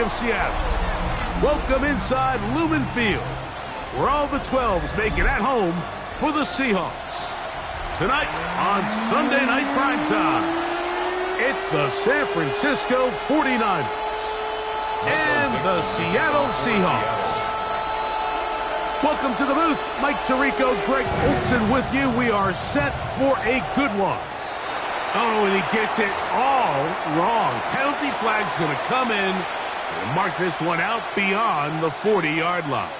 of Seattle. Welcome inside Lumen Field, where all the 12s make it at home for the Seahawks. Tonight on Sunday Night Primetime, it's the San Francisco 49ers and the Seattle Seahawks. Welcome to the booth. Mike Tirico, Greg Olsen with you. We are set for a good one. Oh, and he gets it all wrong. Penalty flag's going to come in and mark this one out beyond the 40-yard line.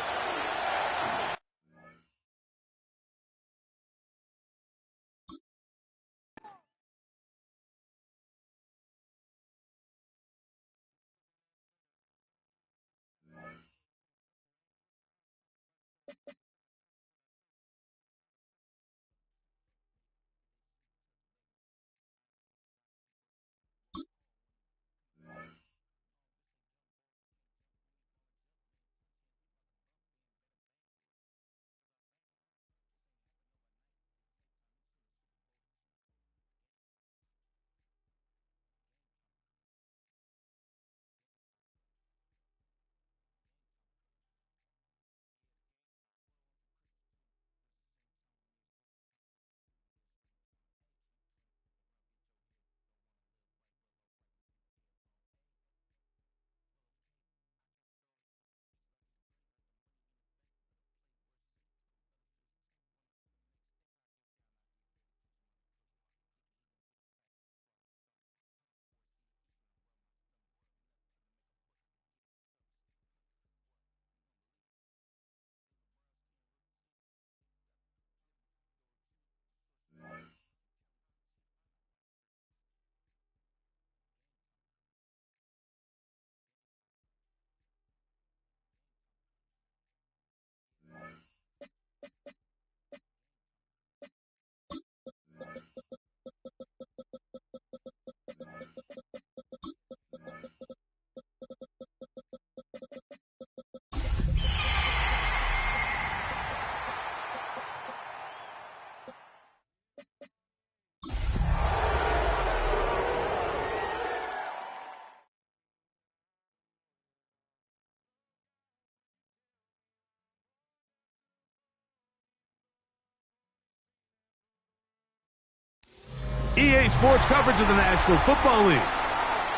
EA Sports coverage of the National Football League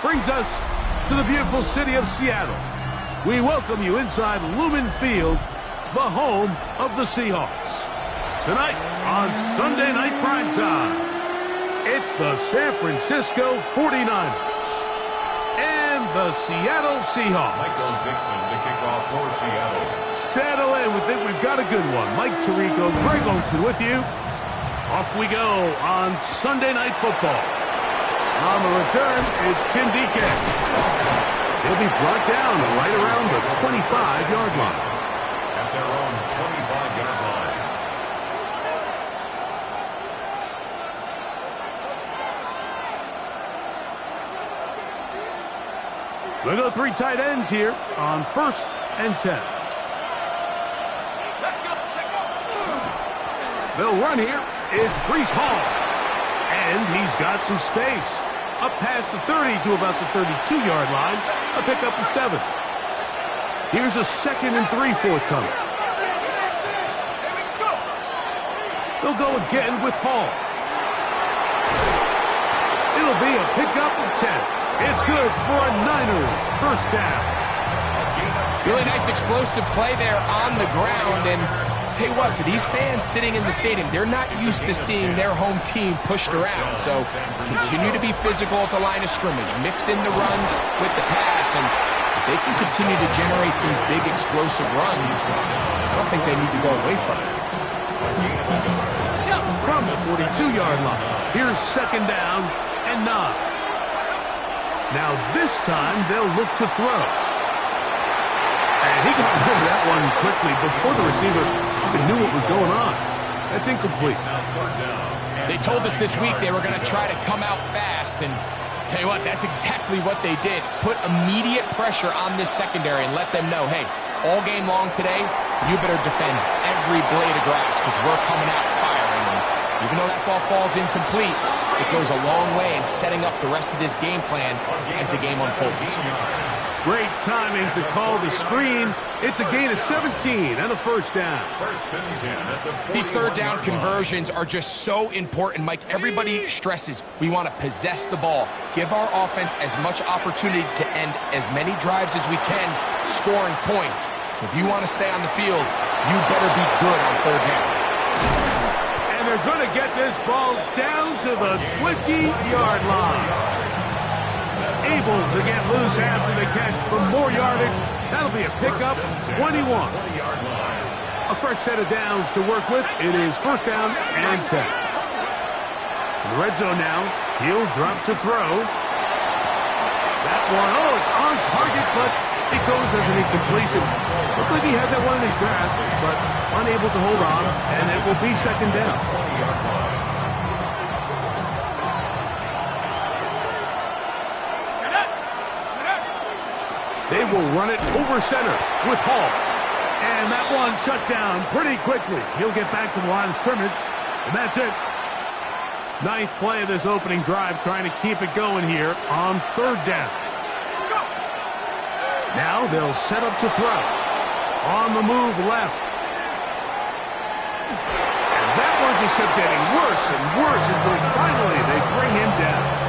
brings us to the beautiful city of Seattle. We welcome you inside Lumen Field, the home of the Seahawks. Tonight on Sunday Night Primetime, it's the San Francisco 49ers and the Seattle Seahawks. Michael Dixon to kick off for Seattle. Settle in. We think we've got a good one. Mike Tirico, Greg Olsen with you. Off we go on Sunday Night Football. On the return, it's Jim Deacon. He'll be brought down right around the 25-yard line. At their own 25-yard line. We'll go three tight ends here on 1st and 10. They'll run here. It's Breece Hall. And he's got some space. Up past the 30 to about the 32-yard line. A pickup of 7. Here's a 2nd and 3 forthcoming. They'll go again with Hall. It'll be a pickup of 10. It's good for a Niners first down. Really nice explosive play there on the ground. And tell you what, for these fans sitting in the stadium, they're not used to seeing their home team pushed around. So continue to be physical at the line of scrimmage. Mix in the runs with the pass. And if they can continue to generate these big explosive runs, I don't think they need to go away from it. From the 42-yard line, here's 2nd down and 9. Now this time they'll look to throw. And he got rid of that one quickly before the receiver even knew what was going on. That's incomplete. They told us this week they were going to try to come out fast, and tell you what, that's exactly what they did. Put immediate pressure on this secondary and let them know, hey, all game long today, you better defend every blade of grass because we're coming out firing. And even though that ball falls incomplete, it goes a long way in setting up the rest of this game plan as the game unfolds. Great timing to call the screen. It's a gain of 17 and a first down. These third down conversions are just so important, Mike. Everybody stresses we want to possess the ball, give our offense as much opportunity to end as many drives as we can, scoring points. So if you want to stay on the field, you better be good on third down. And they're going to get this ball down to the 20-yard line. Able to get loose after the catch for more yardage. That'll be a pickup, 21. A fresh set of downs to work with. It is first down and 10. In the red zone now. He'll drop to throw. That one, oh, it's on target, but it goes as an incompletion. Looked like he had that one in his grasp, but unable to hold on, and it will be second down. They will run it over center with Hall. And that one shut down pretty quickly. He'll get back to the line of scrimmage, and that's it. Ninth play of this opening drive, trying to keep it going here on third down. Now they'll set up to throw. On the move left. And that one just kept getting worse and worse until finally they bring him down.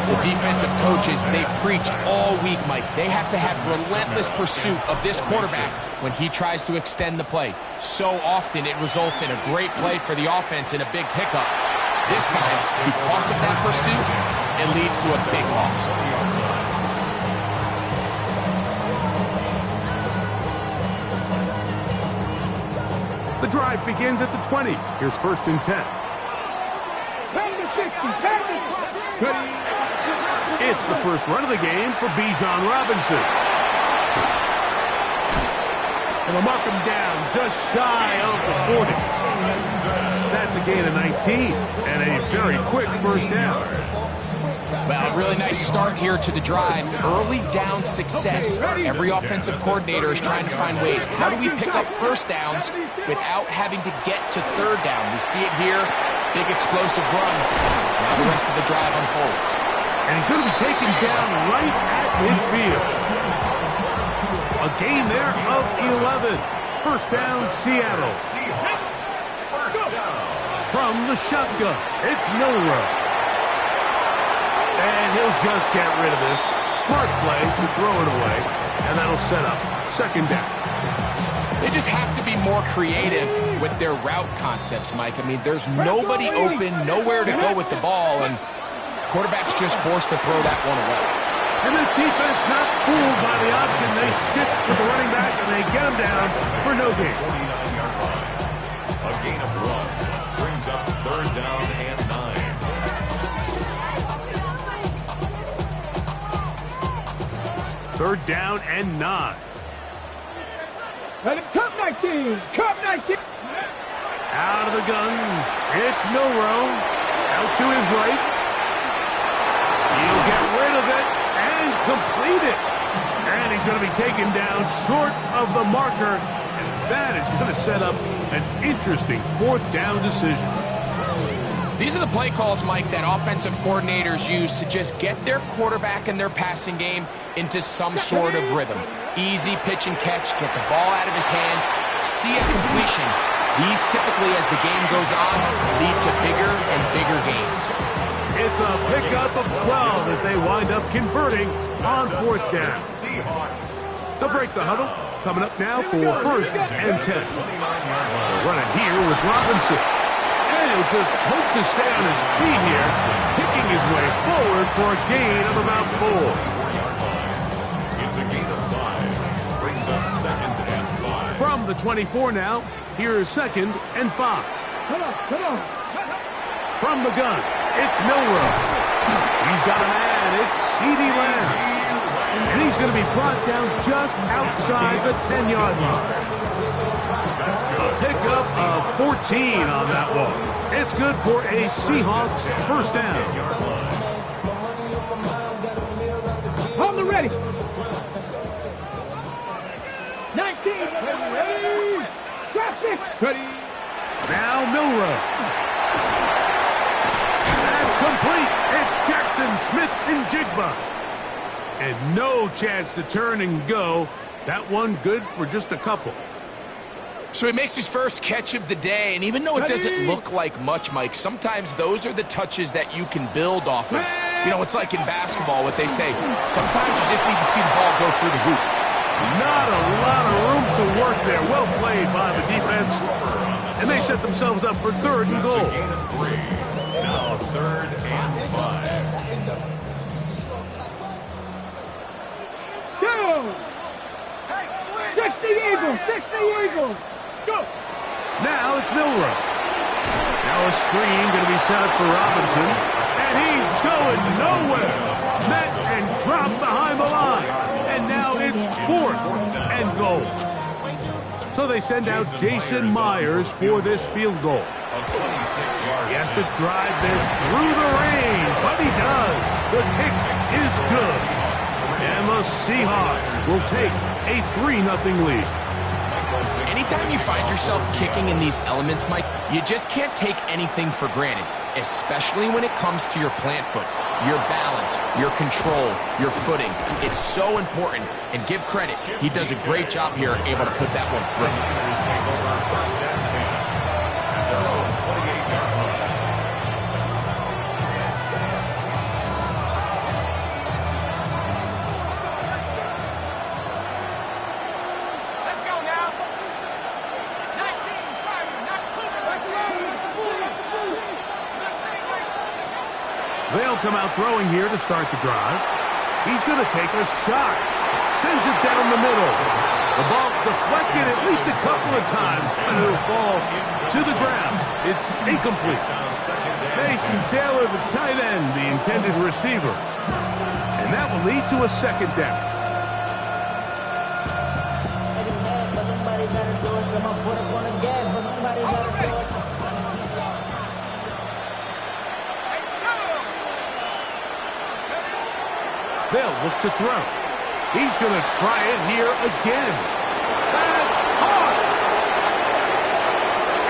The defensive coaches, they preached all week, Mike. They have to have relentless pursuit of this quarterback when he tries to extend the play. So often it results in a great play for the offense and a big pickup. This time, because of that pursuit, it leads to a big loss. The drive begins at the 20. Here's first and 10. It's the first run of the game for Bijan Robinson. And they'll mark him down just shy of the 40. That's a gain of 19 and a very quick first down. Well, a really nice start here to the drive. Early down success. Every offensive coordinator is trying to find ways. How do we pick up first downs without having to get to third down? We see it here. Big explosive run. Now the rest of the drive unfolds. And he's going to be taken down right at midfield. A gain there of 11. First down, Seattle. From the shotgun, it's Milroe. And he'll just get rid of this. Smart play to throw it away. And that'll set up second down. They just have to be more creative with their route concepts, Mike. I mean, there's nobody open, nowhere to go with the ball, and quarterback's just forced to throw that one away. And this defense not fooled by the option. They stick with the running back, and they get him down for no gain. A gain of 1 brings up third down and 9. Third down and 9. Cup 19! Cup 19! Out of the gun, it's Milroe. Out to his right. He'll get rid of it and complete it. And he's going to be taken down short of the marker. And that is going to set up an interesting fourth down decision. These are the play calls, Mike, that offensive coordinators use to just get their quarterback and their passing game into some sort of rhythm. Easy pitch and catch, get the ball out of his hand, see a completion. These typically, as the game goes on, lead to bigger and bigger gains. It's a pickup of 12 as they wind up converting on fourth down. They'll break the huddle. Coming up now for first and 10. They'll run it here with Robinson. And he'll just hope to stay on his feet here, picking his way forward for a gain of about 4. It's a gain of 5. Brings up second and 5. From the 24 now, here's second and 5. Come on. From the gun, it's Milroe. He's got a man, it's CeeDee Lamb. And he's going to be brought down just outside the 10-yard line. A pickup of 14 on that one. It's good for a Seahawks first down. On the ready. 19. Ready. Traffic. Ready. Now Milroe. That's complete. It's Jackson Smith and Jigba. And no chance to turn and go. That one good for just a couple. So he makes his first catch of the day, and even though it doesn't look like much, Mike, sometimes those are the touches that you can build off of. You know, it's like in basketball, what they say, sometimes you just need to see the ball go through the hoop. Not a lot of room to work there. Well played by the defense. And they set themselves up for 3rd and goal. Now 3rd and 5. Go! 60 Eagles! 60 Eagles! Go! Now it's Milroe. Now a screen going to be set up for Robinson. And he's going nowhere. Met and dropped behind the line. And now it's 4th and goal. So they send out Jason Myers for this field goal. He has to drive this through the rain, but he does. The kick is good. And the Seahawks will take a 3-0 lead. Anytime you find yourself kicking in these elements, Mike, you just can't take anything for granted, especially when it comes to your plant foot, your balance, your control, your footing. It's so important, and give credit. He does a great job here, able to put that one through. They'll come out throwing here to start the drive. He's going to take a shot. Sends it down the middle. The ball deflected at least a couple of times, and it'll fall to the ground. It's incomplete. Mason Taylor, the tight end, the intended receiver. And that will lead to a 2nd down. They'll look to throw. He's going to try it here again. That's hard.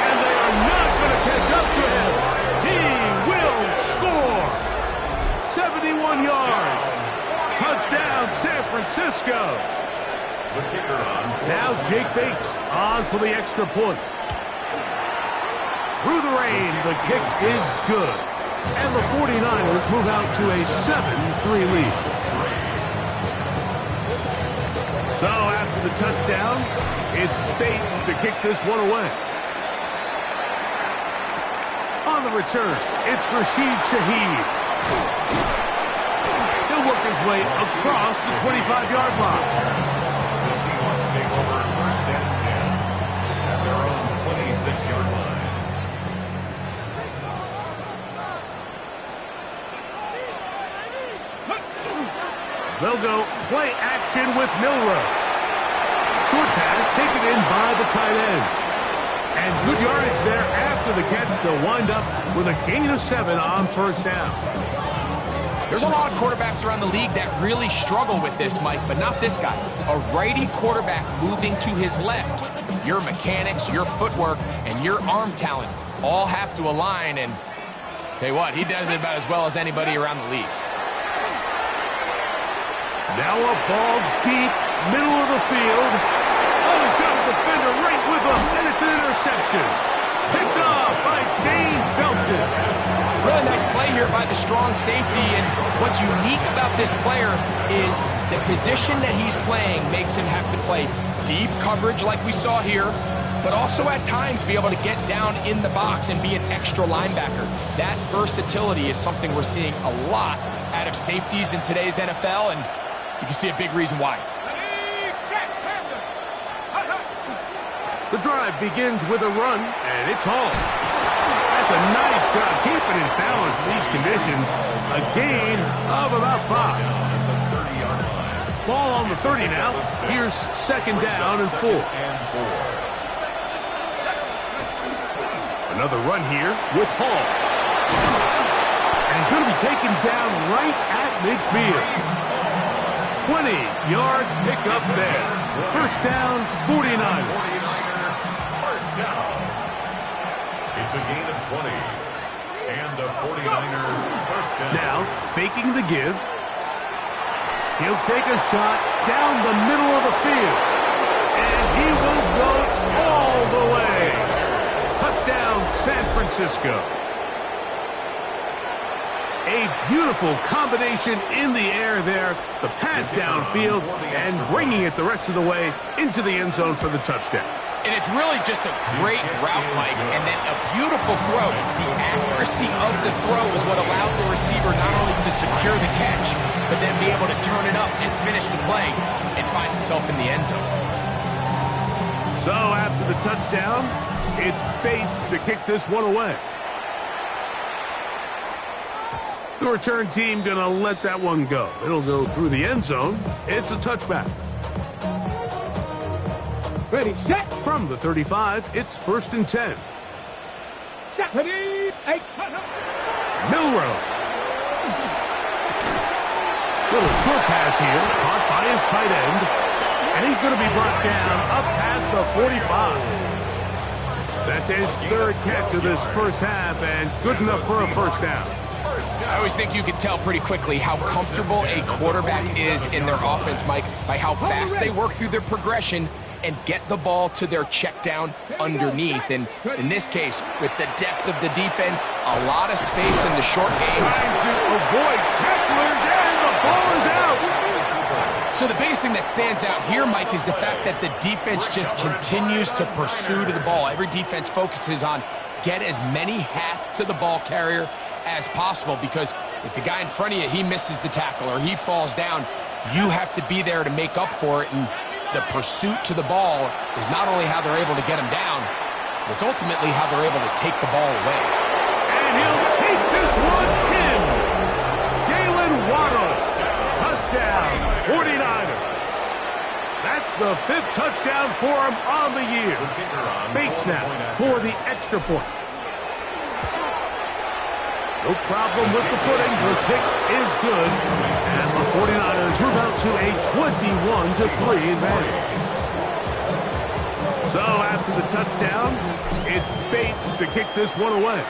And they are not going to catch up to him. He will score. 71 yards. Touchdown, San Francisco. Now Jake Bates on for the extra point. Through the rain, the kick is good. And the 49ers move out to a 7-3 lead. So after the touchdown, it's Bates to kick this one away. On the return, it's Rashid Shaheed. He'll work his way across the 25-yard line. The Seahawks take over 1st and 10 at their own 26-yard line. They'll go play action with Milroe. Short pass taken in by the tight end. And good yardage there after the catch. They'll wind up with a gain of 7 on 1st down. There's a lot of quarterbacks around the league that really struggle with this, Mike, but not this guy. A righty quarterback moving to his left. Your mechanics, your footwork, and your arm talent all have to align, and tell you what, he does it about as well as anybody around the league. Now a ball deep, middle of the field. Oh, he's got a defender right with him, and it's an interception. Picked off by Dane Belton. Really nice play here by the strong safety, and what's unique about this player is the position that he's playing makes him have to play deep coverage like we saw here, but also at times be able to get down in the box and be an extra linebacker. That versatility is something we're seeing a lot out of safeties in today's NFL, and you can see a big reason why. The drive begins with a run, and it's Hall. That's a nice job keeping his balance in these conditions. A gain of about 5. Ball on the 30 now. Here's 2nd down and 4. Another run here with Hall. And he's going to be taken down right at midfield. 20-yard pickup there. 1st down, 49ers. First down. It's a gain of 20. And the 49ers first down. Now, faking the give. He'll take a shot down the middle of the field. And he will go all the way. Touchdown, San Francisco. A beautiful combination in the air there. The pass downfield and bringing it the rest of the way into the end zone for the touchdown. And it's really just a great route, Mike, and then a beautiful throw. The accuracy of the throw is what allowed the receiver not only to secure the catch, but then be able to turn it up and finish the play and find himself in the end zone. So after the touchdown, it's Bates to kick this one away. The return team going to let that one go. It'll go through the end zone. It's a touchback. Ready, set. From the 35, it's 1st and 10. Set. Ready, eight. Milroe. Little short pass here, caught by his tight end. And he's going to be brought down up past the 45. That's his 3rd catch of this first half and good enough for a first down. I always think you can tell pretty quickly how comfortable a quarterback is in their offense, Mike, by how fast they work through their progression and get the ball to their check down underneath. And in this case, with the depth of the defense, a lot of space in the short game. Trying to avoid tacklers, and the ball is out. So the biggest thing that stands out here, Mike, is the fact that the defense just continues to pursue to the ball. Every defense focuses on get as many hats to the ball carrier as possible, because if the guy in front of you, he misses the tackle or he falls down, you have to be there to make up for it. And the pursuit to the ball is not only how they're able to get him down, it's ultimately how they're able to take the ball away. And he'll take this one in. Jalen Waddle, touchdown, 49ers. That's the 5th touchdown for him on the year. Bates now for the extra point. No problem with the footing. The pick is good. And the 49ers move out to a 21-3 advantage. So after the touchdown, it's Bates to kick this one away.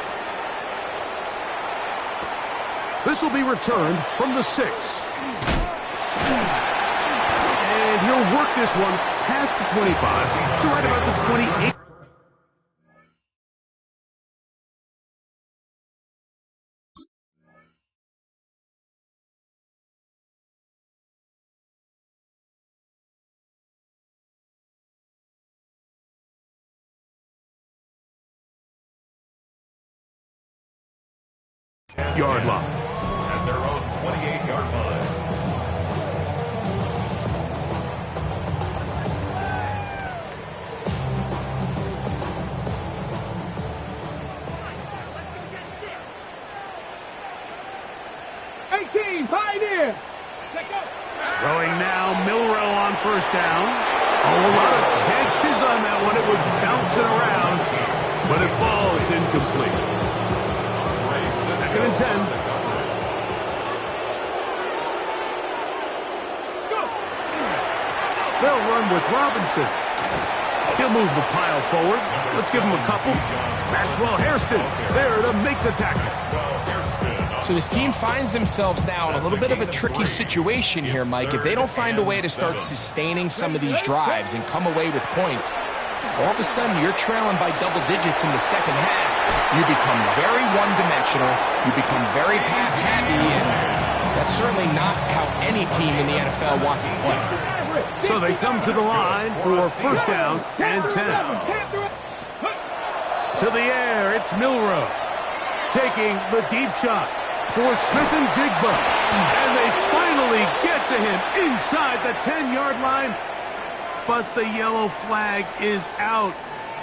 This will be returned from the 6. And he'll work this one past the 25 to right about the 28. Yard line. At their own 28-yard line. Pioneer. Throwing now, Milroe on first down. A lot of chances on that one. It was bouncing around, but it falls incomplete. 2nd and 10. They'll run with Robinson. He'll move the pile forward. Let's give him a couple. Maxwell Hairston there to make the tackle. So this team finds themselves now in a little bit of a tricky situation here, Mike. If they don't find a way to start sustaining some of these drives and come away with points, all of a sudden you're trailing by double digits in the second half. You become very one-dimensional. You become very pass-happy, and that's certainly not how any team in the NFL wants to play. So they come to the line for first down and 10. To the air, it's Milroe taking the deep shot for Smith and Jigba. And they finally get to him inside the 10-yard line. But the yellow flag is out,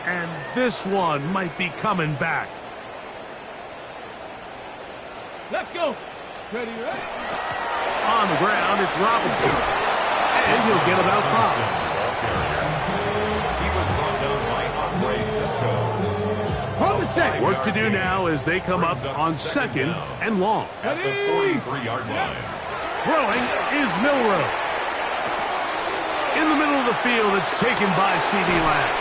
and this one might be coming back. Let's go. Ready, right? On the ground, it's Robinson. And he'll get about 5. He was brought down by Andre Cisco. From the check. Work to do now as they come up on 2nd and long. At the 43-yard line. Throwing is Milroe. In the middle of the field, it's taken by C.D. Lamb.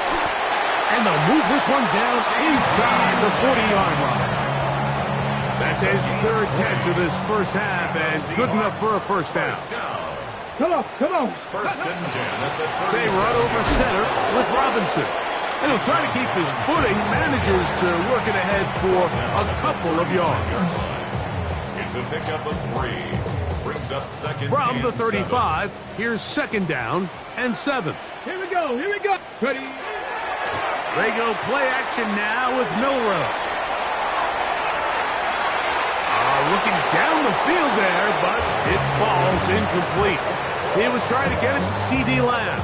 And they'll move this one down inside the 40-yard line. That's his 3rd catch of this first half, and good enough for a first down. Come on, come on. First and 10 at the 30. They run over center with Robinson. And he'll try to keep his footing, manages to work it ahead for a couple of yards. It's a pickup of 3. Brings up second From and the 35, here's second down and 7. Here we go, here we go. Ready. They go play action now with Milroe. Looking down the field there, but it falls incomplete. He was trying to get it to C.D. Lamb.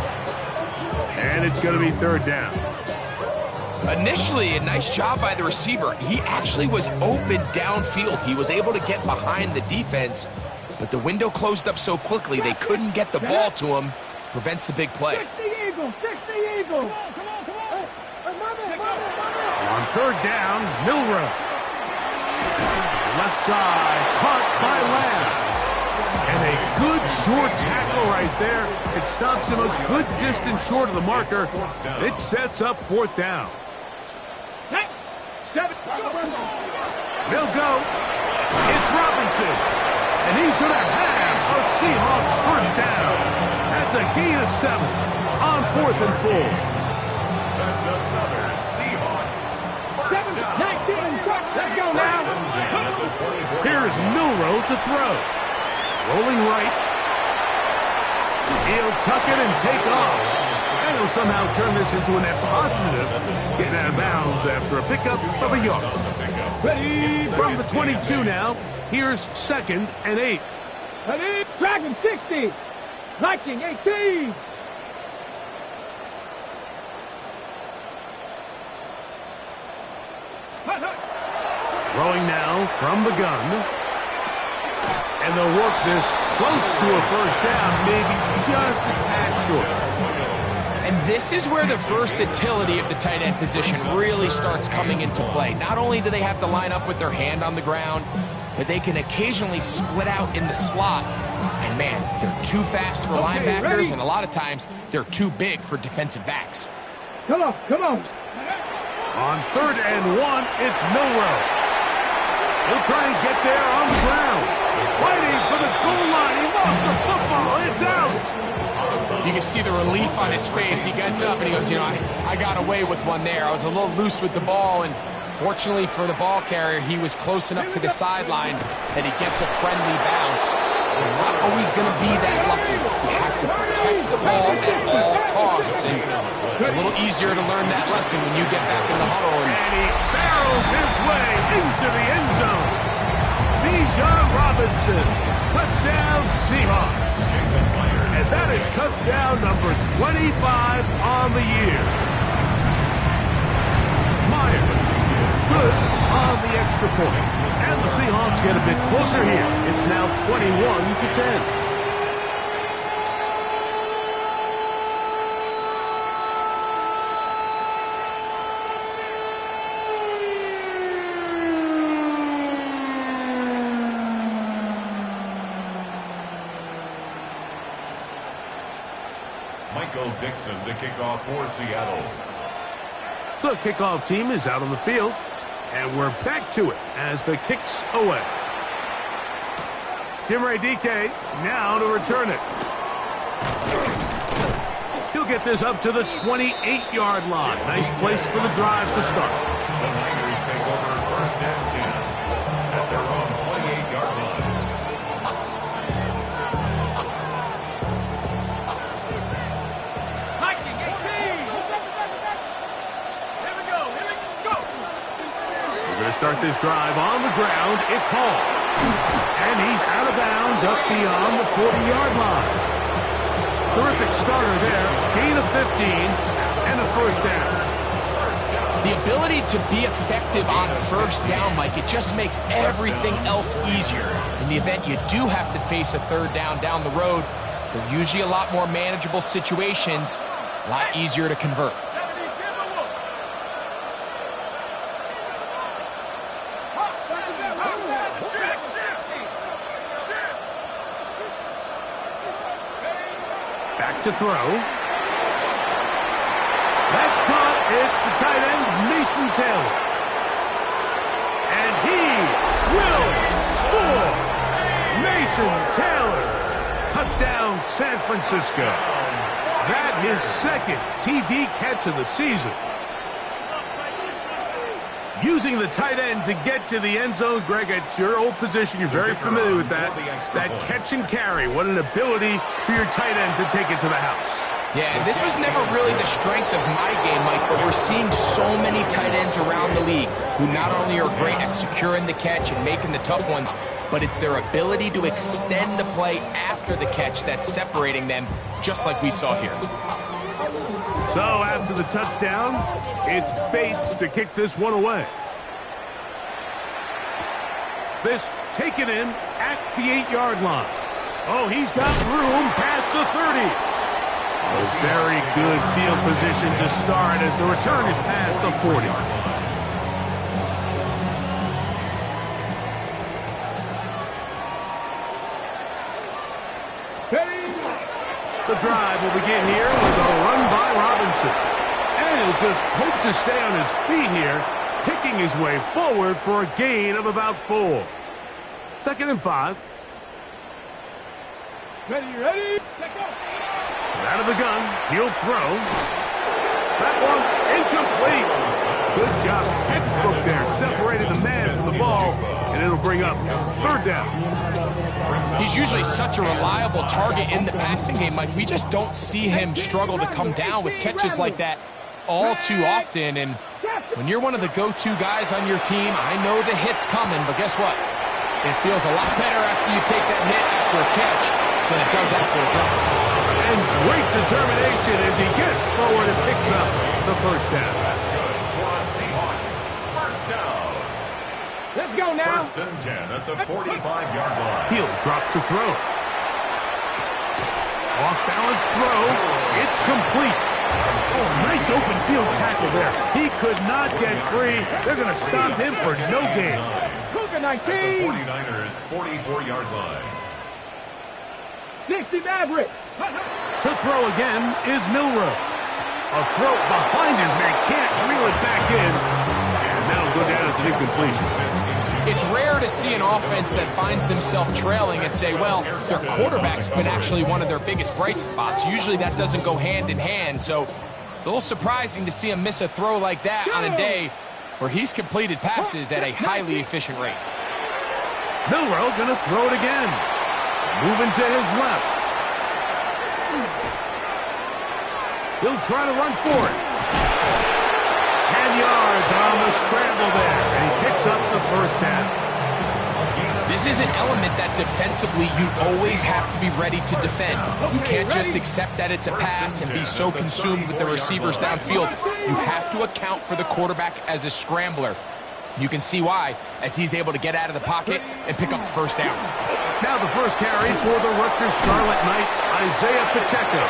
And it's going to be third down. Initially, a nice job by the receiver. He actually was open downfield. He was able to get behind the defense, but the window closed up so quickly they couldn't get the ball to him. Prevents the big play. 60 Eagles, 60 Eagles. Come on, come on. On third down, Milroe. Left side, caught by Lamb. And a good short tackle right there. It stops him a good distance short of the marker. It sets up fourth down. 7. They'll go. It's Robinson. And he's going to have a Seahawks first down. That's a gain of 7 on 4th and full. That's another Seahawks. First 7, down. 19. Let's go now. Here's Milroe to throw. Rolling right. He'll tuck it and take off. And he'll somehow turn this into a net positive. Getting out of bounds after a pickup of a yard. Ready from the 22 now. Here's second and 8. Ready. Dragon 60. Viking 18. Throwing now from the gun. And they'll work this close to a first down, maybe just a tad short. And this is where the versatility of the tight end position really starts coming into play. Not only do they have to line up with their hand on the ground, but they can occasionally split out in the slot. And man, they're too fast for linebackers, ready. and a lot of times they're too big for defensive backs. Come on, come on. On third and 1, it's Milroe. He'll try and get there on the ground. Fighting for the goal line. He lost the football. It's out. You can see the relief on his face. He gets up and he goes, I got away with one there. I was a little loose with the ball, and fortunately for the ball carrier, he was close enough to the sideline that he gets a friendly bounce. You're not always going to be that lucky. You have to protect the ball at all costs, and it's a little easier to learn that lesson when you get back in the huddle. And he barrels his way into the end zone. Bijan Robinson, touchdown Seahawks. And that is touchdown number 25 on the year. Myers is good on the extra point. And the Seahawks get a bit closer here. It's now 21-10. Michael Dixon to kick off for Seattle. The kickoff team is out on the field, and we're back to it as the kick's away. Chimere Dike now to return it. He'll get this up to the 28-yard line. Nice place for the drive to start. The Niners take over first and 10 at their own 28-yard line. Viking 18. Here we go, here we go. We're going to start this drive on the ground. It's Hall. And he's out of bounds up beyond the 40-yard line. Terrific starter there. Gain of 15 and a first down. The ability to be effective on first down, Mike, it just makes everything else easier. In the event you do have to face a third down the road, they're usually a lot more manageable situations, a lot easier to convert. Back to throw. That's caught. It's the tight end, Mason Taylor. And he will score. Mason Taylor Touchdown, San Francisco. That his second TD catch of the season. Using the tight end to get to the end zone, Greg, it's your old position. You're very familiar with that. That catch and carry. What an ability for your tight end to take it to the house. Yeah, and this was never really the strength of my game, Mike, but we're seeing so many tight ends around the league who not only are great at securing the catch and making the tough ones, but it's their ability to extend the play after the catch that's separating them, just like we saw here. So after the touchdown, it's Bates to kick this one away. This taken in at the 8-yard line. Oh, he's got room past the 30. A very good field position to start as the return is past the 40. The drive will begin here with a run by Robinson. And he'll just hope to stay on his feet here, picking his way forward for a gain of about 4. 2nd and 5. Ready? Let go. Out of the gun, he'll throw. That one incomplete. Good job, textbook there, separating the man from the ball, and it'll bring up 3rd down. He's usually such a reliable target in the passing game. Like, we just don't see him struggle to come down with catches like that all too often. And when you're one of the go-to guys on your team, I know the hit's coming, but guess what? It feels a lot better after you take that hit after a catch than it does after a drop. And great determination as he gets forward and picks up the 1st down. That's good for the Seahawks. 1st down. Let's go now. 1st and 10 at the 45-yard line. He'll drop to throw. Off-balance throw. It's complete. Oh, nice open field tackle there. He could not get free. They're going to stop him for no gain. Cougar At the 19. 49ers 44-yard line. 60 Mavericks. To throw again is Milrow. A throw behind his man, can't reel it back in. And that'll go down as an incompletion. It's rare to see an offense that finds themselves trailing and say, well, their quarterback's been actually one of their biggest bright spots. Usually that doesn't go hand in hand, so it's a little surprising to see him miss a throw like that on a day where he's completed passes at a highly efficient rate. Milrow going to throw it again. Moving to his left. He'll try to run for it. 10 yards on the scramble there, and he picks up the 1st down. This is an element that defensively you always have to be ready to defend. You can't just accept that it's a pass and be so consumed with the receivers downfield. You have to account for the quarterback as a scrambler. You can see why, as he's able to get out of the pocket and pick up the 1st down. Now the first carry for the Rutgers Scarlet Knight, Isaiah Pacheco.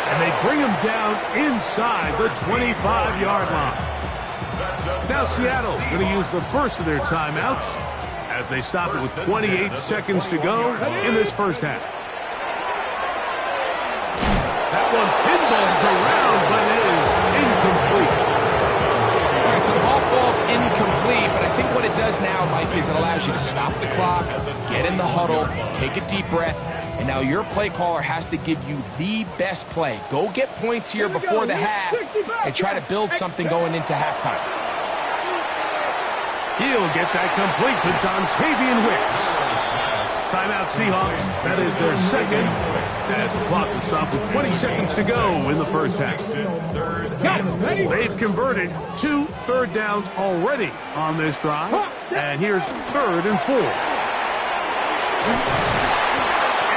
And they bring him down inside the 25-yard line. Now Seattle going to use the first of their timeouts as they stop it with 28 seconds to go in this 1st half. That one pinballs around, but it is incomplete. So the ball falls incomplete, but I think what it does now, Mike, is it allows you to stop the clock, get in the huddle, take a deep breath, and now your play caller has to give you the best play. Go get points here before the half and try to build something going into halftime. He'll get that complete to Dontavian Wicks. Timeout Seahawks. That is their 2nd. As the clock will stop with 20 seconds to go in the 1st half. They've converted 2 3rd downs already on this drive. And here's 3rd and 4.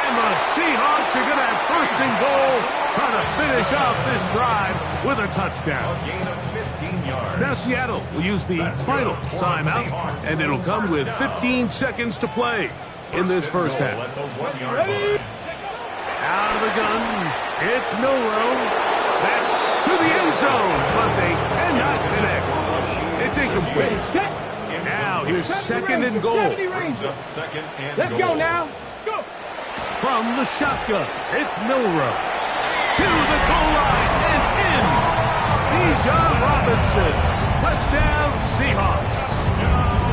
And the Seahawks are going to have 1st and goal, trying to finish off this drive with a touchdown. A gain of 15 yards. Now Seattle will use the final timeout, and it'll come with 15 seconds to play in this 1st half. At the 1-yard line. Out of the gun, it's Milrow. That's to the end zone, but they cannot connect. It's incomplete. Now here's 2nd and goal. Brings up 2nd and Let's goal. go now. Go. From the shotgun, it's Milrow. To the goal line and in. Bijan Robinson. Touchdown Seahawks.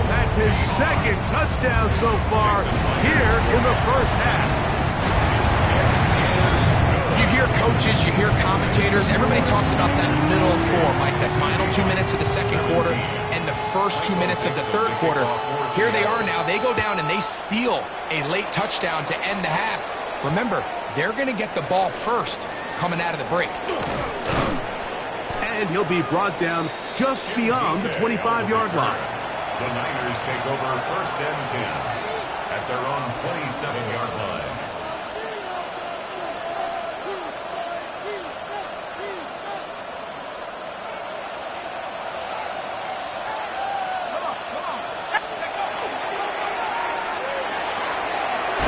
That's his 2nd touchdown so far here in the 1st half. hear coaches, you hear commentators, everybody talks about that middle four, like the final 2 minutes of the second quarter and the first 2 minutes of the third quarter. Here they are now. They go down and they steal a late touchdown to end the half. Remember, they're going to get the ball first coming out of the break. And he'll be brought down just beyond the 25-yard line. The Niners take over 1st and 10 at their own 27-yard line.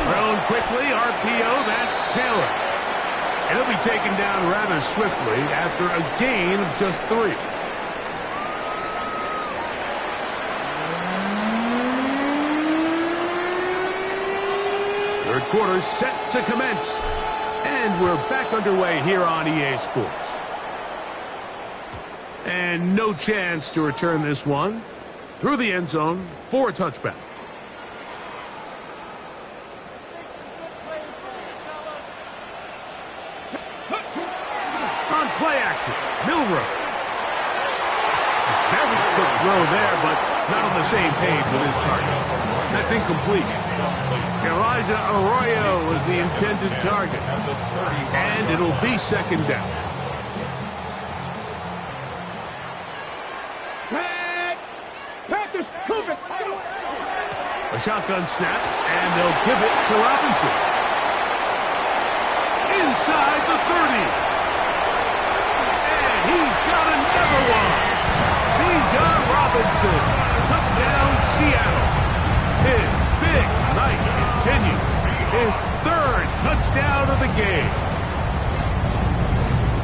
Thrown quickly, RPO, that's Taylor. And he'll be taken down rather swiftly after a gain of just 3. Third quarter set to commence. And we're back underway here on EA Sports. And no chance to return this one through the end zone for a touchback. On play action, Milroe. Very quick throw there, but not on the same page with his target. That's incomplete. Elijah Arroyo was the intended target. And it'll be second down. Panthers, Cougar. A shotgun snap, and they'll give it to Robinson. Inside the 30. And he's got another one. Bijan Robinson. Touchdown, Seattle. His big night continues. His 3rd touchdown of the game.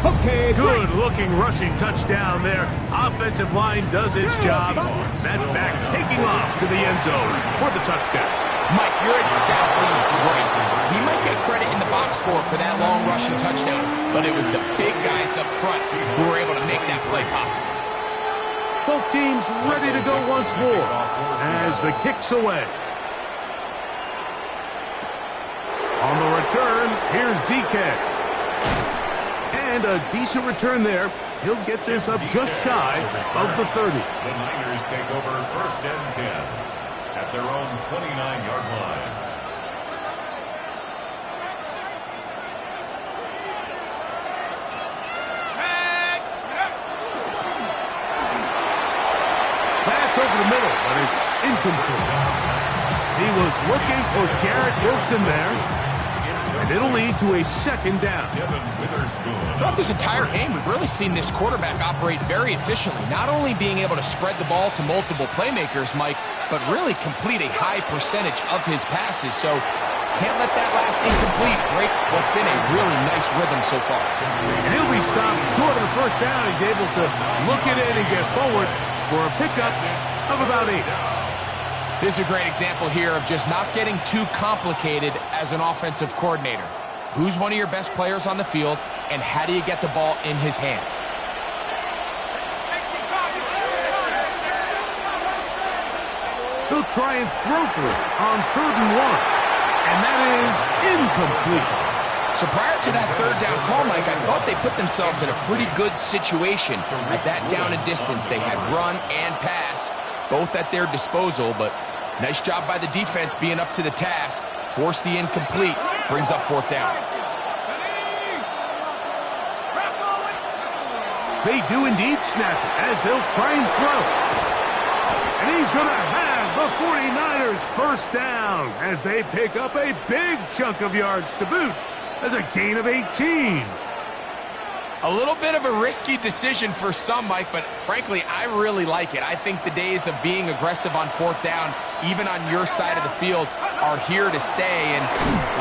Okay, Good-looking rushing touchdown there. Offensive line does its job. That back taking off to the end zone for the touchdown. Mike, you're exactly right. He might get credit in the box score for that long rushing touchdown, but it was the big guys up front who were able to make that play possible. Both teams ready to go once more as the kick's away. On the return, here's DK. And a decent return there. He'll get this up just shy of the 30. The Niners take over 1st and 10 at their own 29-yard line. That's over the middle, but it's incomplete. He was looking for Garrett Wilson there. And it'll lead to a second down. Throughout this entire game, we've really seen this quarterback operate very efficiently, not only being able to spread the ball to multiple playmakers, Mike, but really complete a high percentage of his passes. So can't let that last incomplete break what's been a really nice rhythm so far. And he'll be stopped short of the first down. He's able to look it in and get forward for a pickup of about 8. This is a great example here of just not getting too complicated as an offensive coordinator. Who's one of your best players on the field, and how do you get the ball in his hands? He'll try and throw for it on 3rd and 1. And that is incomplete. So prior to that 3rd down call, Mike, I thought they put themselves in a pretty good situation at that down and distance. They had run and pass, both at their disposal, but nice job by the defense being up to the task. Force the incomplete, brings up 4th down. They do indeed snap it as they'll try and throw. And he's going to have the 49ers first down as they pick up a big chunk of yards to boot. That's a gain of 18. A little bit of a risky decision for some, Mike, but frankly, I really like it. I think the days of being aggressive on 4th down, even on your side of the field, are here to stay. And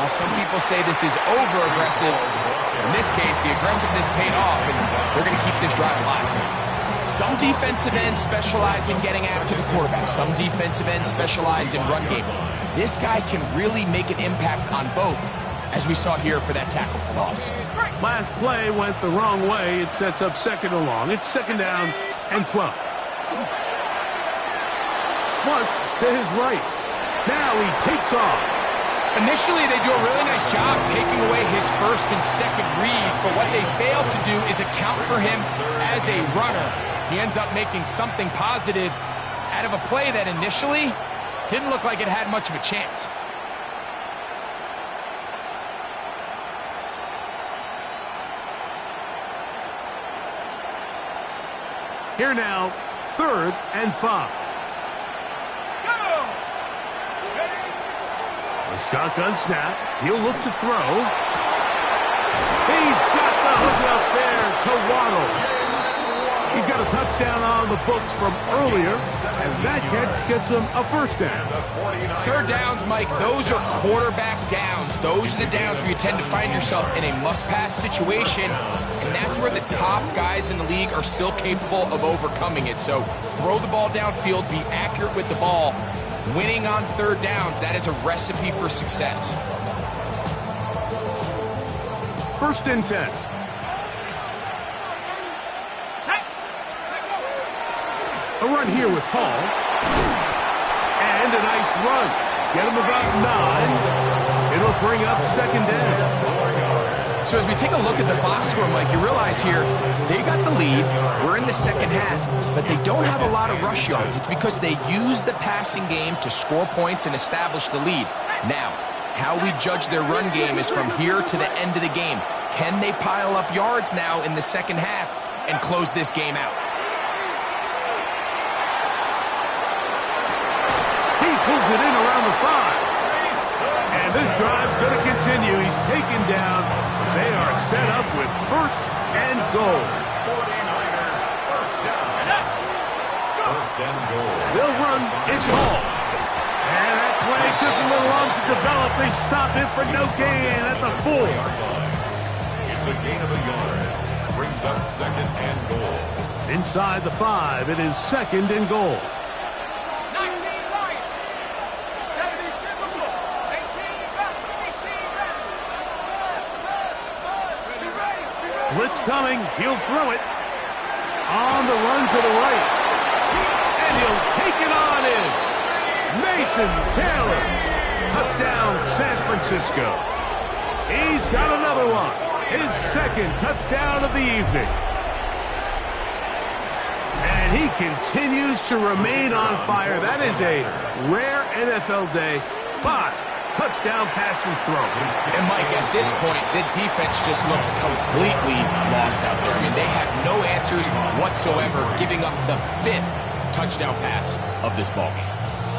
while some people say this is over-aggressive, in this case, the aggressiveness paid off, and they're going to keep this drive alive. Some defensive ends specialize in getting after the quarterback. Some defensive ends specialize in run game. This guy can really make an impact on both, as we saw here for that tackle for loss. Last play went the wrong way. It sets up 2nd and long. It's 2nd down and 12. Flush to his right. Now he takes off. Initially, they do a really nice job taking away his first and second read, but what they fail to do is account for him as a runner. He ends up making something positive out of a play that initially didn't look like it had much of a chance. Here now, 3rd and 5. A shotgun snap. He'll look to throw. He's got the hook up there to Waddle. He's got a touchdown on the books from earlier, and that catch gets him a first down. 3rd downs, Mike, those are quarterback downs. Those are the downs where you tend to find yourself in a must-pass situation, and that's where the top guys in the league are still capable of overcoming it. So throw the ball downfield, be accurate with the ball. Winning on 3rd downs, that is a recipe for success. 1st and 10. A run here with Paul. And a nice run. Get him about 9. It'll bring up 2nd down. So as we take a look at the box score, Mike, you realize here, they got the lead. We're in the 2nd half, but they don't have a lot of rush yards. It's because they use the passing game to score points and establish the lead. Now, how we judge their run game is from here to the end of the game. Can they pile up yards now in the 2nd half and close this game out? He pulls it in around the 5. And this drive's going to continue. He's taken down. They are set up with 1st and goal. 1st and goal. They'll run. It's Hall. And that play took a little long to develop. They stop it for no gain at the 4. It's a gain of a yard. Brings up 2nd and goal. Inside the 5, it is 2nd and goal. Blitz coming. He'll throw it. On the run to the right. And he'll take it on in. Mason Taylor. Touchdown, San Francisco. He's got another one. His 2nd touchdown of the evening. And he continues to remain on fire. That is a rare NFL day. 5 touchdown passes thrown. And Mike, at this point, the defense just looks completely lost out there. I mean, they have no answers whatsoever, giving up the 5th touchdown pass of this ballgame.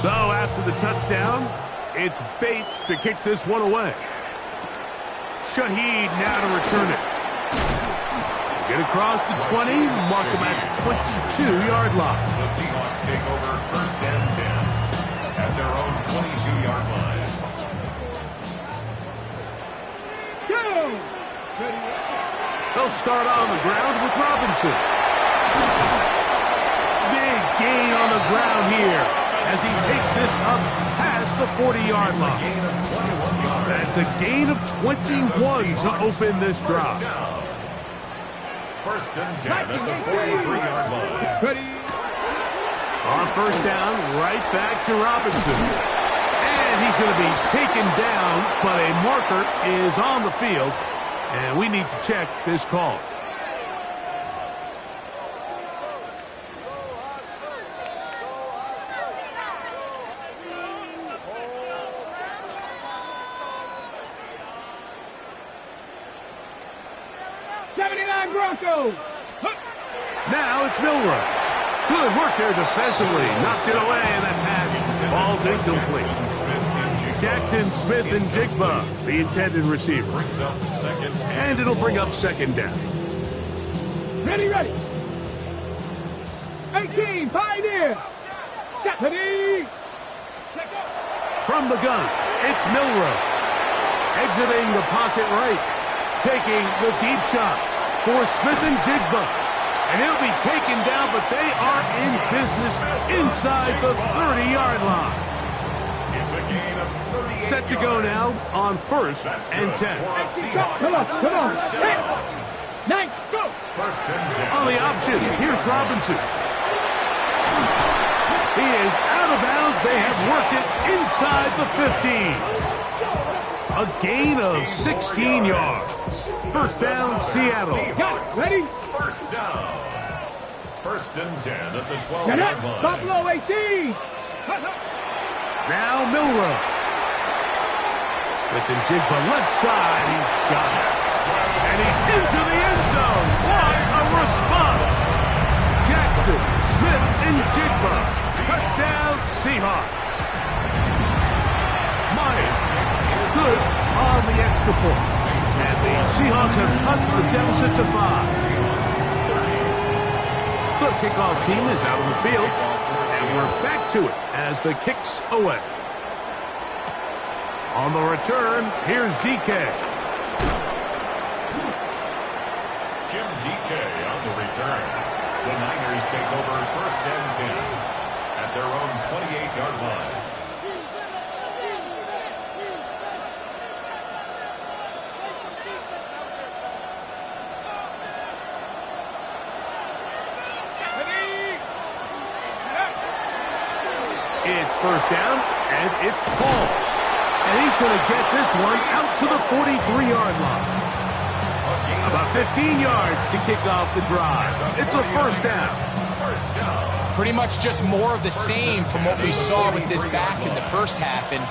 So after the touchdown, it's Bates to kick this one away. Shaheed now to return it. Get across the 20, mark him at the 22-yard line. The Seahawks take over 1st and 10 at their own 22-yard line. They'll start on the ground with Robinson. Big gain on the ground here as he takes this up past the 40-yard line. That's a gain of 21 to open this drive. 1st and 10 at the 43-yard line. On 1st down, right back to Robinson. And he's going to be taken down, but a marker is on the field. And we need to check this call. Broncos. Now it's Milroe. Good work there defensively. Knocked it away, and that pass falls incomplete. Jackson Smith-Njigba, the intended receiver. And it'll bring up 2nd down. Ready. 18, Pioneer. Ready. From the gun, it's Milroe. Exiting the pocket right. Taking the deep shot for Smith-Njigba. And he'll be taken down, but they are in business inside the 30-yard line. It's a gain of 38 Set to go now on 1st and 10. Come on. 9, go. 1st and 10. On the option, here's Robinson. He is out of bounds. They have worked it inside the 15. A gain of 16 yards. First down, Seattle. Got it. Ready? First down. First and 10 at the 12-yard Get up. line. Buffalo 18. Now Milrow. Smith and Jigba left side. He's got it. And he's into the end zone. What a response. Jackson, Smith, and Jigba. Touchdown, Seahawks. Myers, good on the extra point. And the Seahawks have cut the deficit to 5. The kickoff team is out on the field. And we're back to it as the kick's away. On the return, here's DK. Jim DK on the return. The Niners take over first and 10 at their own 28-yard line. It's first down, and it's Paul. And he's going to get this one out to the 43-yard line. About 15 yards to kick off the drive. It's a first down. Pretty much just more of the same from what we saw with this back in the first half. And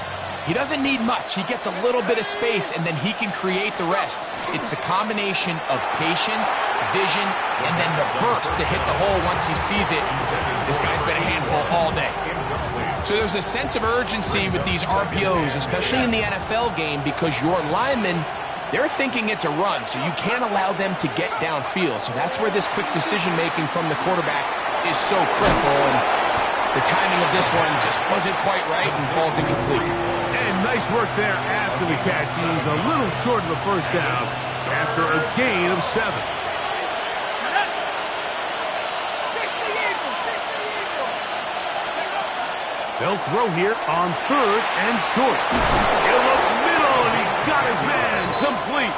he doesn't need much. He gets a little bit of space, and then he can create the rest. It's the combination of patience, vision, and then the burst to hit the hole once he sees it. This guy's been a handful all day. So there's a sense of urgency with these RPOs, especially in the NFL game, because your linemen, they're thinking it's a run, so you can't allow them to get downfield. So that's where this quick decision-making from the quarterback is so critical, and the timing of this one just wasn't quite right and falls incomplete. And nice work there after the catch. He's a little short of the first down after a gain of 7. They'll throw here on 3rd and short. He'll look middle, and he's got his man complete.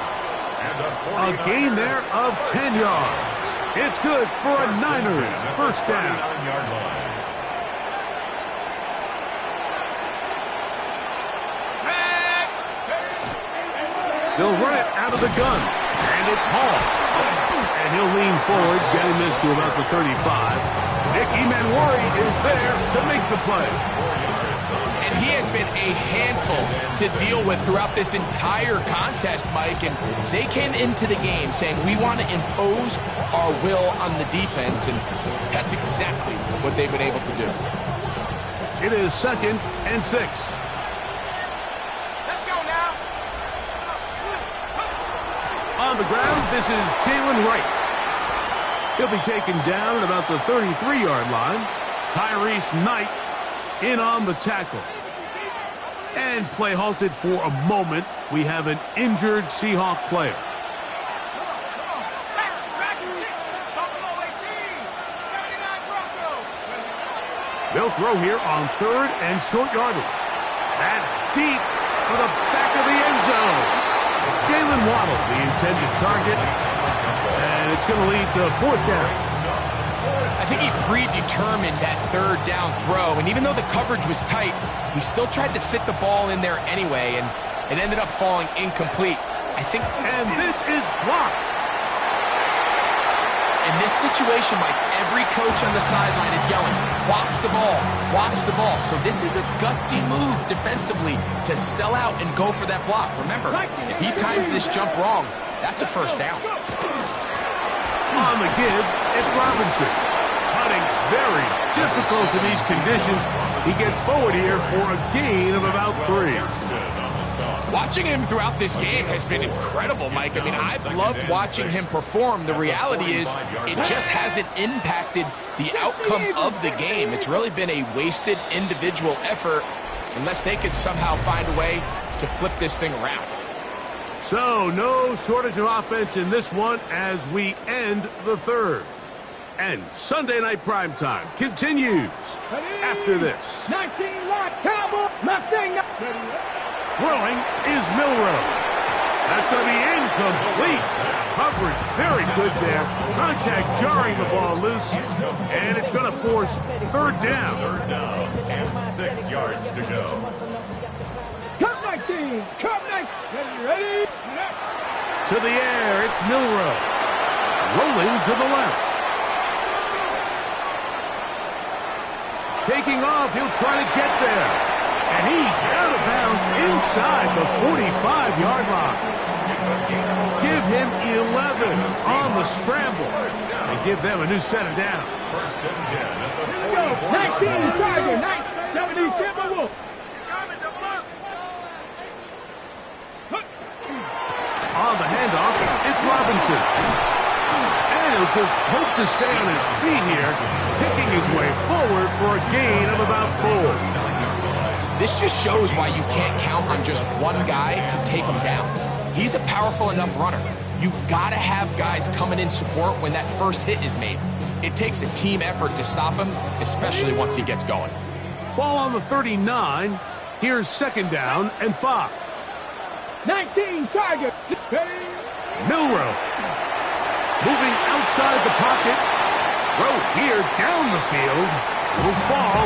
A gain there of 10 yards. It's good for a Niners first down. They'll run it out of the gun, and it's Hall. And he'll lean forward, getting this to about the 35. Nick Emanwari is there to make the play. And he has been a handful to deal with throughout this entire contest, Mike. And they came into the game saying, we want to impose our will on the defense. And that's exactly what they've been able to do. It is 2nd and 6. Let's go now. On the ground, this is Jalen Wright. He'll be taken down at about the 33-yard line. Tyrese Knight in on the tackle. And play halted for a moment. We have an injured Seahawk player. They'll throw here on 3rd and short yardage. That's deep for the back of the end zone. Jalen Waddle, the intended target. And it's going to lead to 4th down. I think he predetermined that 3rd down throw, and even though the coverage was tight, he still tried to fit the ball in there anyway, and it ended up falling incomplete. I think. And this is blocked. In this situation, Mike, every coach on the sideline is yelling, watch the ball, watch the ball. So this is a gutsy move defensively to sell out and go for that block. Remember, if he times this jump wrong, that's a first down. On the give, it's Robinson. Cutting very difficult in these conditions. He gets forward here for a gain of about 3. Watching him throughout this game has been incredible, Mike. I mean, I've loved watching him perform. The reality is it just hasn't impacted the outcome of the game. It's really been a wasted individual effort unless they could somehow find a way to flip this thing around. So, no shortage of offense in this one as we end the 3rd. And Sunday Night Primetime continues after this. 19 lock, Cowboy, left thing. Throwing is Milrow. That's going to be incomplete. Coverage very good there. Contact jarring the ball loose. And it's going to force 3rd down. 3rd down and 6 yards to go. Cut 19. 19. Come next. Ready? To the air, it's Milroe. Rolling to the left. Taking off, he'll try to get there. And he's out of bounds inside the 45-yard line. Give him 11 on the scramble. And give them a new set of downs. First and 10 at the Here we go. 19 Tiger. 70 Timberwolves. On the handoff, it's Robinson. And he'll just hope to stay on his feet here, picking his way forward for a gain of about 4. This just shows why you can't count on just one guy to take him down. He's a powerful enough runner. You gotta have guys coming in support when that first hit is made. It takes a team effort to stop him, especially once he gets going. Ball on the 39. Here's second down and 5. 19 Tiger. Milroe. Moving outside the pocket. Throw here down the field. Will fall.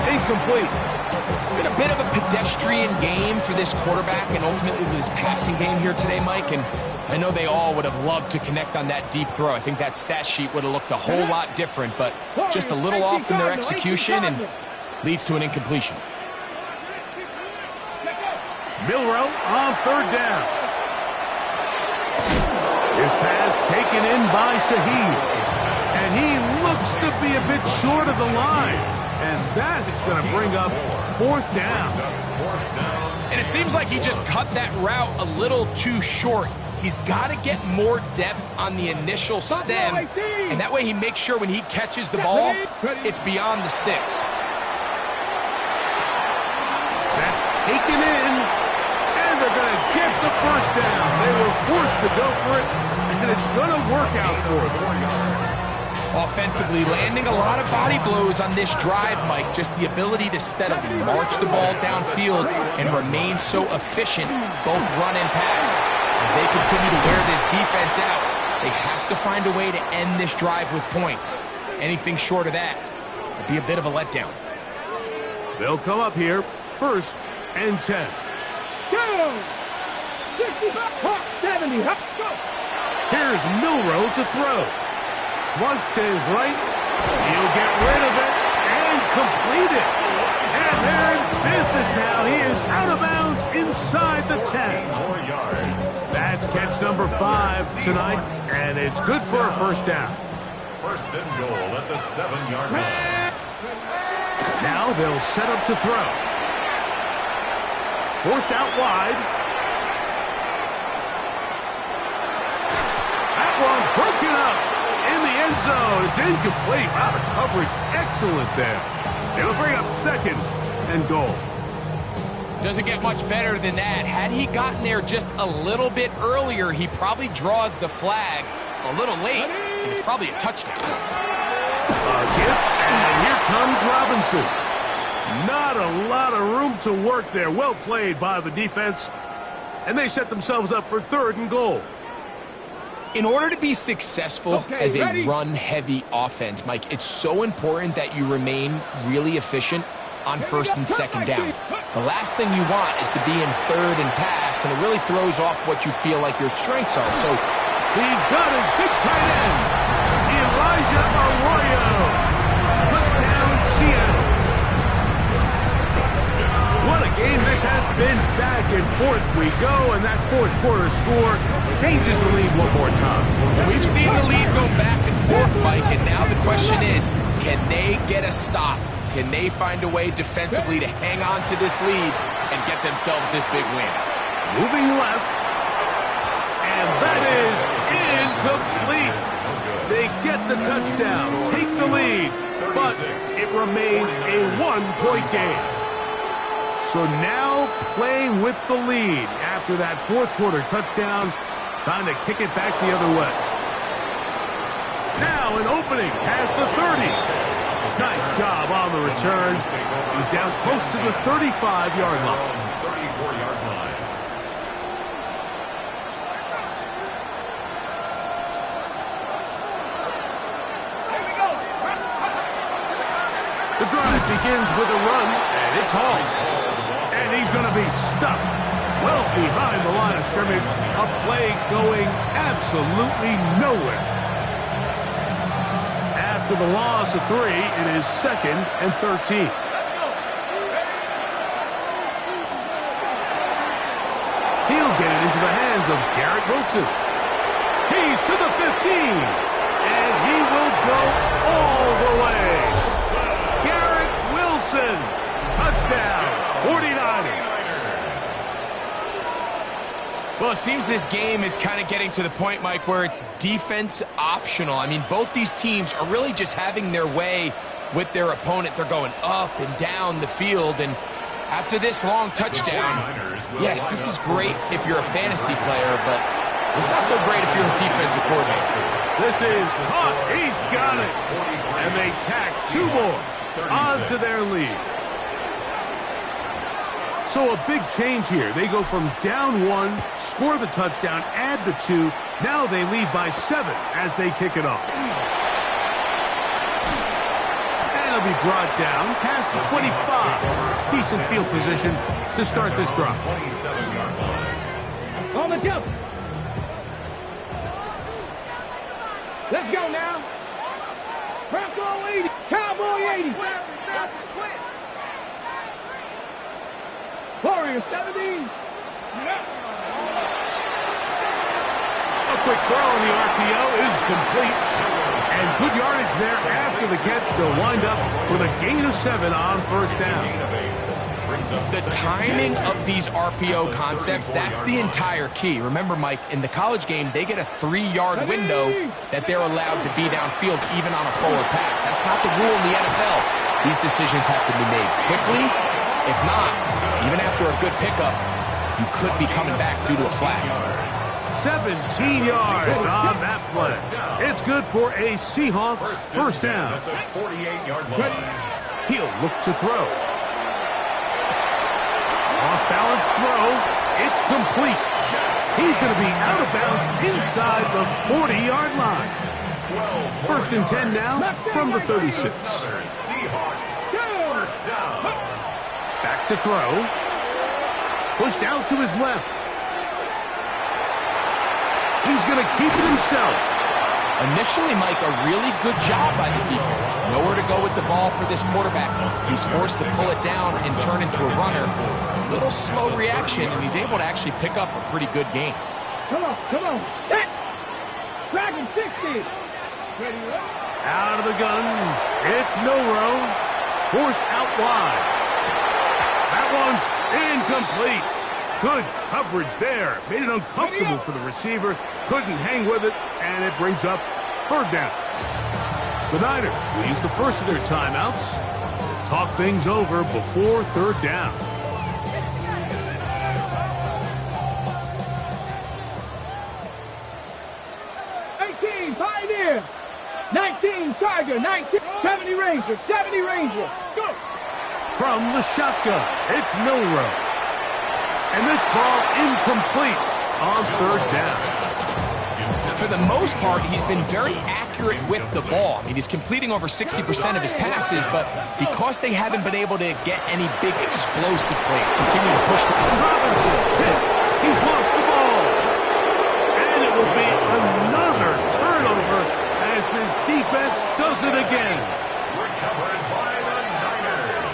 Incomplete. It's been a bit of a pedestrian game for this quarterback and ultimately with his passing game here today, Mike. And I know they all would have loved to connect on that deep throw. I think that stat sheet would have looked a whole lot different, but just a little off in their execution and leads to an incompletion. Milroe on third down. His pass taken in by Shaheed. And he looks to be a bit short of the line. And that is going to bring up fourth down. And it seems like he just cut that route a little too short. He's got to get more depth on the initial stem. And that way he makes sure when he catches the ball, it's beyond the sticks. That's taken in. And they're going to get the first down. They were forced to go for it. And it's going to work out for them. Offensively, landing a lot of body blows on this drive, Mike. Just the ability to steadily march the ball downfield and remain so efficient, both run and pass. As they continue to wear this defense out, they have to find a way to end this drive with points. Anything short of that would be a bit of a letdown. They'll come up here, first and 10. Go! 65, 70, go! Here's Milroe to throw. Flush to his right. He'll get rid of it and complete it. And they're in business now. He is out of bounds inside the 10. That's catch number 5 tonight, and it's good for a first down. First and goal at the 7-yard line. Now they'll set up to throw. Forced out wide. That one broken up. In the end zone, it's incomplete. Wow, the coverage excellent there. It'll bring up second and goal. Doesn't get much better than that. Had he gotten there just a little bit earlier, he probably draws the flag a little late, and it's probably a touchdown. A gift, and here comes Robinson. Not a lot of room to work there. Well played by the defense, and they set themselves up for third and goal. In order to be successful as a run-heavy offense, Mike, it's so important that you remain really efficient on first and second down. The last thing you want is to be in third and pass, and it really throws off what you feel like your strengths are. So he's got his big tight end, Elijah Arroyo. Touchdown, Seattle. What a game this has been. Back and forth we go, and that fourth quarter score changes the lead one more time. We've seen the lead go back and forth, Mike, and now the question is, can they get a stop? Can they find a way defensively to hang on to this lead and get themselves this big win? Moving left, and that is incomplete. They get the touchdown, take the lead, but it remains a one-point game. So now playing with the lead after that fourth quarter touchdown, time to kick it back the other way. Now an opening past the 30. Nice job on the return. He's down close to the 35-yard line. 34-yard line. The drive begins with a run, and it's Hall. And he's going to be stuck. well behind the line of scrimmage. A play going absolutely nowhere. After the loss of 3, it is 2nd and 13. He'll get it into the hands of Garrett Wilson. He's to the 15, and he will go all the way. Garrett Wilson, touchdown, 49ers. Well, it seems this game is kind of getting to the point, Mike, where it's defense optional. I mean, both these teams are really just having their way with their opponent. They're going up and down the field, and after this long touchdown, yes, this is great if you're a fantasy player, but it's not so great if you're a defensive coordinator. This is caught. He's got it. And they tack 2 more onto their lead. So a big change here. They go from down 1, score the touchdown, add the 2. Now they lead by 7 as they kick it off. It'll be brought down past the 25. Decent field position to start this drive. On the jump. Let's go now. Bronco 80. Cowboy 80. Warrior 17. A quick throw on the RPO is complete. And good yardage there after the catch. They'll wind up with a gain of 7 on first down. The timing of these RPO concepts, that's the entire key. Remember, Mike, in the college game, they get a 3-yard window that they're allowed to be downfield even on a forward pass. That's not the rule in the NFL. These decisions have to be made quickly. If not, even after a good pickup, you could be coming back due to a flag. 17 yards on that play. It's good for a Seahawks first down. At the 48-yard line. He'll look to throw. Off-balance throw. It's complete. He's going to be out of bounds inside the 40-yard line. First and 10 now from the 36. Seahawks first down. Back to throw. Pushed out to his left. He's going to keep it himself. Initially, Mike, a really good job by the defense. Nowhere to go with the ball for this quarterback. He's forced to pull it down and turn into a runner. Little slow reaction, and he's able to actually pick up a pretty good game. Come on. Set. Dragon 60. Ready, Out of the gun. It's Milrow. Forced out wide. That one's incomplete. Good coverage there. Made it uncomfortable for the receiver. Couldn't hang with it, and it brings up third down. The Niners will use the first of their timeouts. Talk things over before third down. Pioneer. 19 Tiger. 19. 70 Ranger. 70 Ranger. Go. From the shotgun, it's Milrow. And this ball incomplete on third down. For the most part, he's been very accurate with the ball. I mean, he's completing over 60% of his passes, but because they haven't been able to get any big explosive plays, continue to push the Robinson hit. He's lost the ball. And it will be another turnover as this defense does it again. Recovered by the Niners.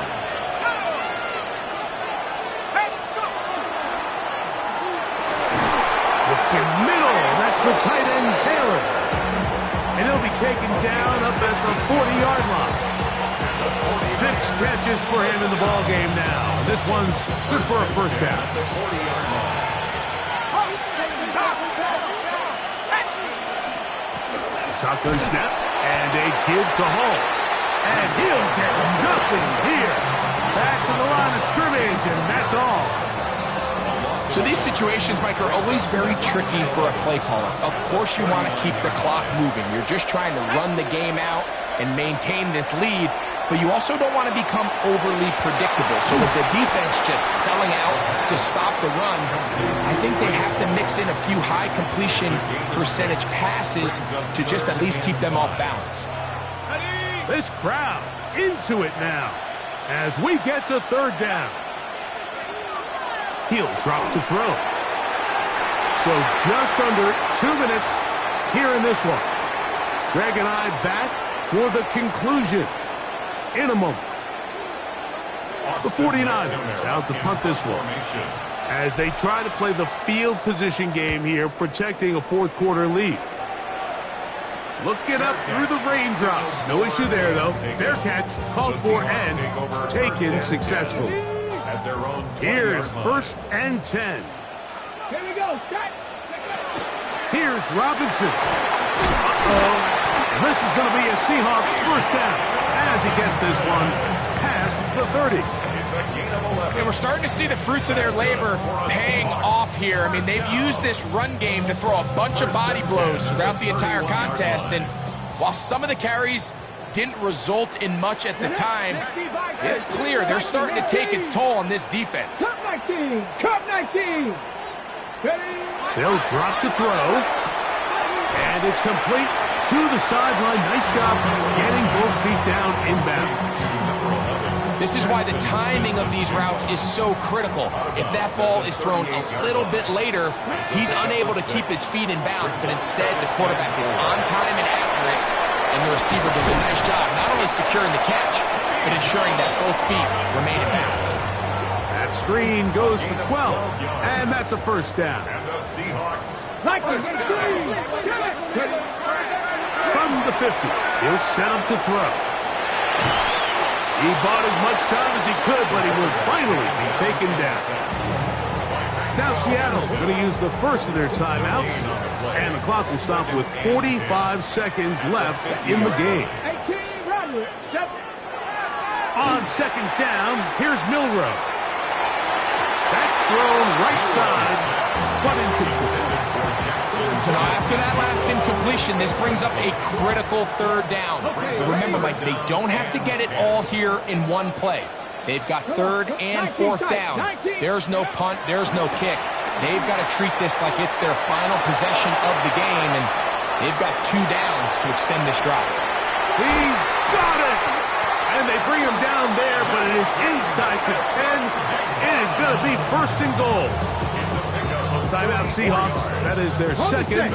Looking middle. That's the tight end, Taylor. And he'll be taken down up at the 40-yard line. 6 catches for him in the ball game now. This one's good for a first down. Shotgun snap and a give to Hall. And he'll get nothing here. Back to the line of scrimmage, and that's all. So these situations, Mike, are always very tricky for a play caller. Of course you want to keep the clock moving. You're just trying to run the game out and maintain this lead, but you also don't want to become overly predictable. So with the defense just selling out to stop the run, I think they have to mix in a few high completion percentage passes to just at least keep them off balance. This crowd into it now as we get to third down. He'll drop to throw. So just under 2 minutes here in this one. Greg and I back for the conclusion in a moment. The 49ers out to punt this one as they try to play the field position game here, protecting a fourth quarter lead. Looking up through the raindrops. No issue there, though. Fair catch, called for, and taken successfully. Here's 1st and 10. Here we go. Here's Robinson. Uh-oh. This is going to be a Seahawks first down as he gets this one past the 30. And we're starting to see the fruits of their labor paying off here. I mean, they've used this run game to throw a bunch of body blows throughout the entire contest. And while some of the carries didn't result in much at the time, it's clear they're starting to take its toll on this defense. Cup 19. Cup 19. They'll drop to throw. And it's complete to the sideline. Nice job getting both feet down inbounds. This is why the timing of these routes is so critical. If that ball is thrown a little bit later, he's unable to keep his feet in bounds, but instead the quarterback is on time and accurate, and the receiver does a nice job not only securing the catch, but ensuring that both feet remain in bounds. That screen goes for 12, and that's a first down. From the 50, he'll set him to throw. He bought as much time as he could, but he will finally be taken down. Now Seattle going to use the first of their timeouts, and the clock will stop with 45 seconds left in the game. On 2nd down, here's Milroe. That's thrown right side, but incomplete. So now after that last incompletion, this brings up a critical 3rd down. So remember, Mike, they don't have to get it all here in one play. They've got 3rd and 4th down. There's no punt, there's no kick. They've got to treat this like it's their final possession of the game, and they've got 2 downs to extend this drive. He's got it! And they bring him down there, but it is inside the 10. It is going to be 1st and goal. Timeout Seahawks. That is their 2nd,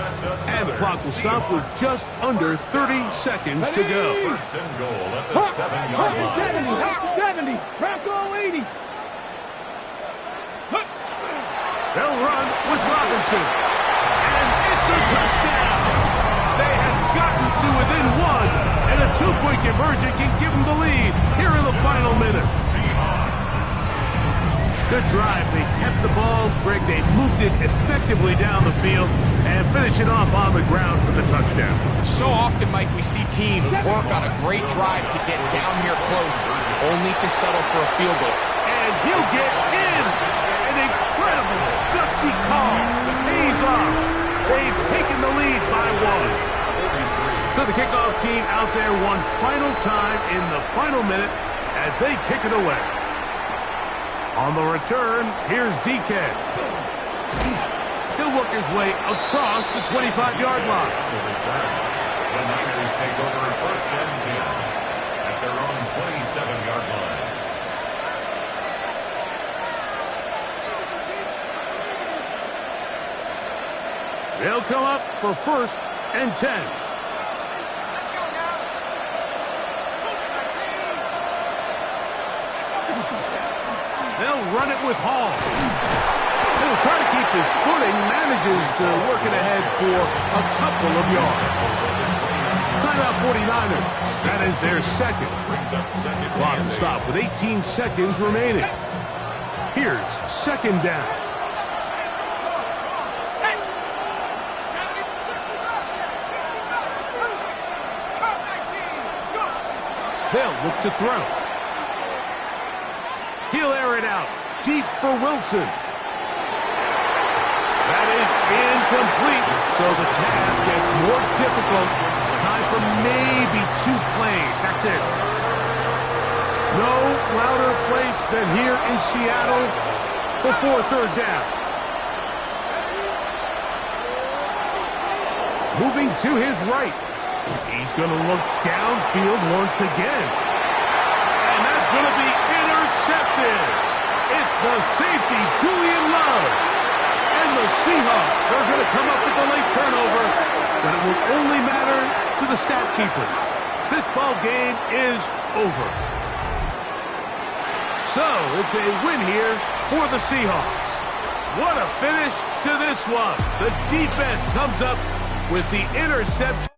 and the clock will stop with just under 30 seconds to go. 1st and goal at the 7-yard line. 70, Bronco 80. They'll run with Robinson, and it's a touchdown. They have gotten to within 1, and a 2-point conversion can give them the lead here in the final minute. Good drive. They kept the ball. Greg, they moved it effectively down the field and finish it off on the ground for the touchdown. So often, Mike, we see teams work on a great drive to get down here close, only to settle for a field goal. And he'll get in. An incredible, gutsy call. Pays off. They've taken the lead by 1. So the kickoff team out there one final time in the final minute as they kick it away. On the return, here's DK. He'll work his way across the 25-yard line. The Niners take over 1st and 10 at their own 27-yard line. They'll come up for 1st and 10. They'll run it with Hall. He'll try to keep his footing, manages to work it ahead for a couple of yards. Timeout 49ers. That is their 2nd. Clock will stop with 18 seconds remaining. Here's 2nd down. They'll look to throw. He'll air it out deep for Wilson. That is incomplete, so the task gets more difficult. Time for maybe 2 plays. That's it. No louder place than here in Seattle before 3rd down. Moving to his right. He's going to look downfield once again. And that's going to be intercepted. It's the safety, Julian Love. And the Seahawks are going to come up with the late turnover, but it will only matter to the stat keepers. This ball game is over. So, it's a win here for the Seahawks. What a finish to this one. The defense comes up with the interception.